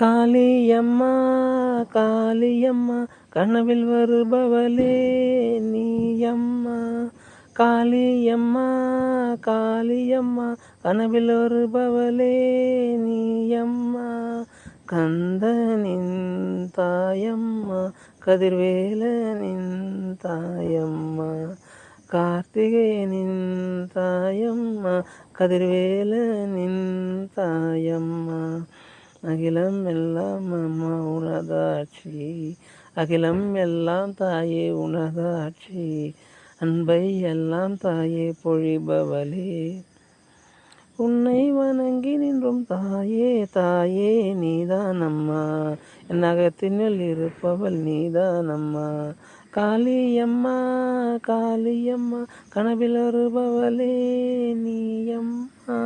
காளியம்மா காளியம்மா கனவில் வருபவளே நீயம்மா. காளியம்மா காளியம்மா கனவில் வருபவளே நீயம்மா. கந்தனின் தாயம்மா கதிர்வேலனின் தாயம்மா. கார்த்திகேயனின் தாயம்மா கதிர்வேலனின் தாயம்மா. அகிலம் எல்லாம் அம்மா உனதாட்சி, அகிலம் எல்லாம் தாயே உனதாட்சி. அன்பை எல்லாம் தாயே பொழிபவளே, உன்னை வணங்கி நின்றும் தாயே தாயே நீதானம்மா. என் அகத்தினுள் இருப்பவள் நீதானம்மா. காளியம்மா காளியம்மா கனவில் வருபவளே நீயம்மா.